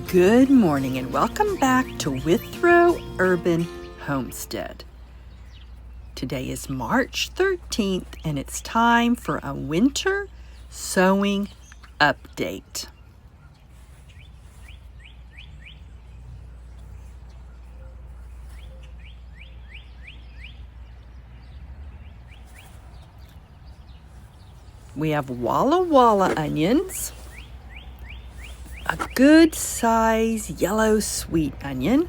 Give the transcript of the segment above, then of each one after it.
Good morning and welcome back to Withrow Urban Homestead. Today is March 13th and it's time for a winter sowing update. We have Walla Walla onions, a good size yellow sweet onion,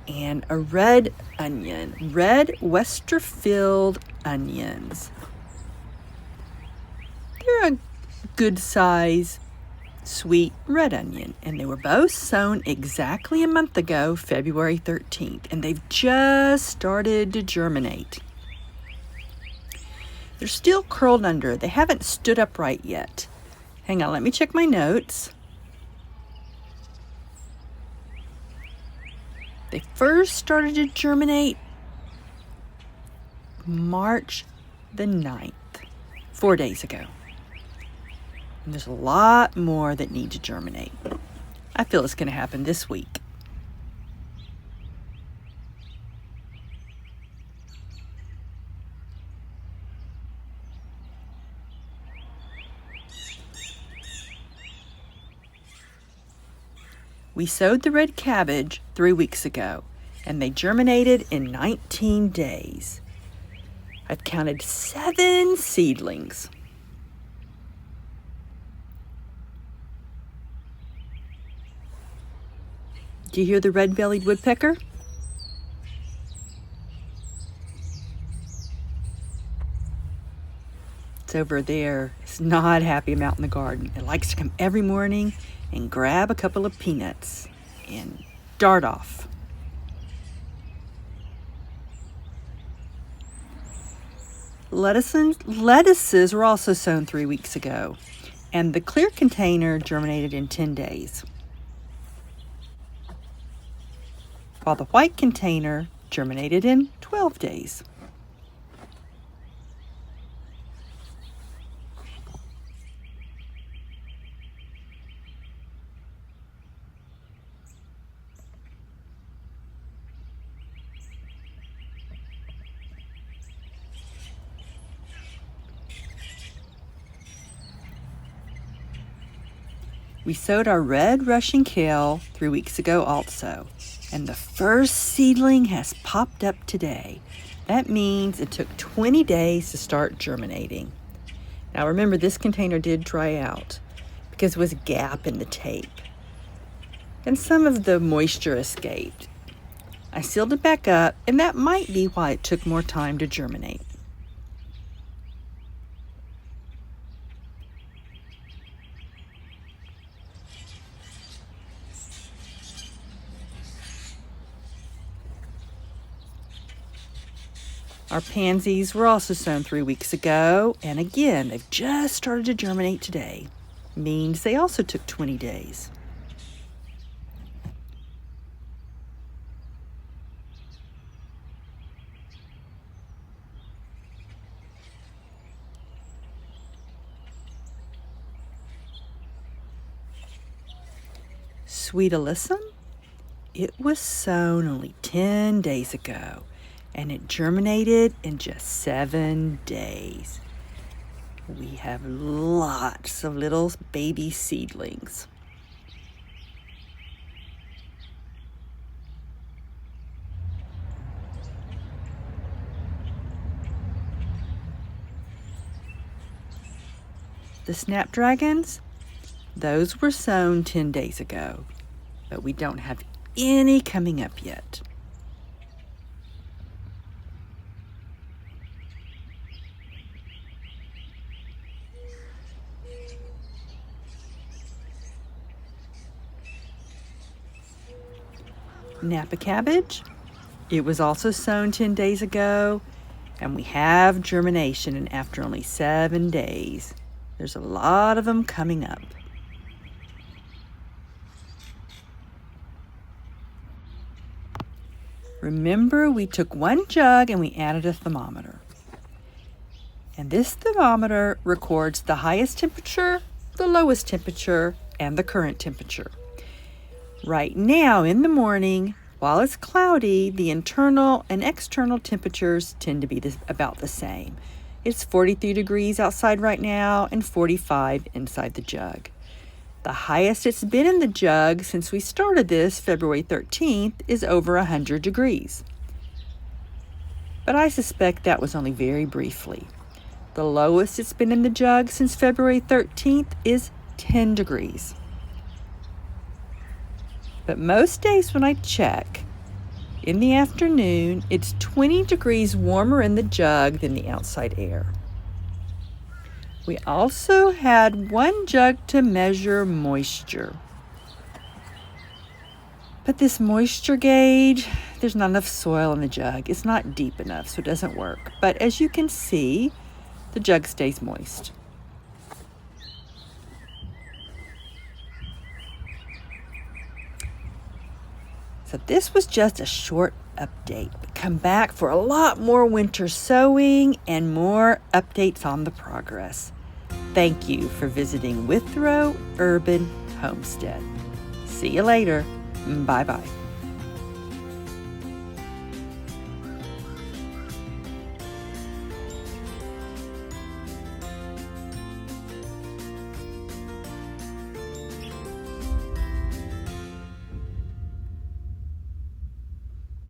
and a red onion, red Westerfield onions. They're a good size sweet red onion, and they were both sown exactly a month ago, February 13th, and they've just started to germinate. They're still curled under. They haven't stood upright yet. Hang on, let me check my notes. They first started to germinate March the 9th, 4 days ago. And there's a lot more that need to germinate. I feel it's going to happen this week. We sowed the red cabbage 3 weeks ago, and they germinated in 19 days. I've counted 7 seedlings. Do you hear the red-bellied woodpecker? It's over there. It's not happy I'm out in the garden. It likes to come every morning and grab a couple of peanuts and dart off. Lettuces were also sown 3 weeks ago, and the clear container germinated in 10 days, while the white container germinated in 12 days. We sowed our red Russian kale 3 weeks ago also, and the first seedling has popped up today. That means it took 20 days to start germinating. Now remember, this container did dry out because there was a gap in the tape, and some of the moisture escaped. I sealed it back up, and that might be why it took more time to germinate. Our pansies were also sown 3 weeks ago, and again, they've just started to germinate today. Means they also took 20 days. Sweet alyssum, it was sown only 10 days ago, and it germinated in just 7 days. We have lots of little baby seedlings. The snapdragons, those were sown 10 days ago, but we don't have any coming up yet. Napa cabbage, it was also sown 10 days ago, and we have germination, and after only 7 days. There's a lot of them coming up. Remember, we took 1 jug and we added a thermometer. And this thermometer records the highest temperature, the lowest temperature, and the current temperature. Right now in the morning, while it's cloudy, the internal and external temperatures tend to be about the same. It's 43 degrees outside right now and 45 inside the jug. The highest it's been in the jug since we started this February 13th is over 100 degrees. But I suspect that was only very briefly. The lowest it's been in the jug since February 13th is 10 degrees. But most days when I check, in the afternoon, it's 20 degrees warmer in the jug than the outside air. We also had one jug to measure moisture. But this moisture gauge, there's not enough soil in the jug. It's not deep enough, so it doesn't work. But as you can see, the jug stays moist. So this was just a short update. Come back for a lot more winter sowing and more updates on the progress. Thank you for visiting Withrow Urban Homestead. See you later. Bye-bye.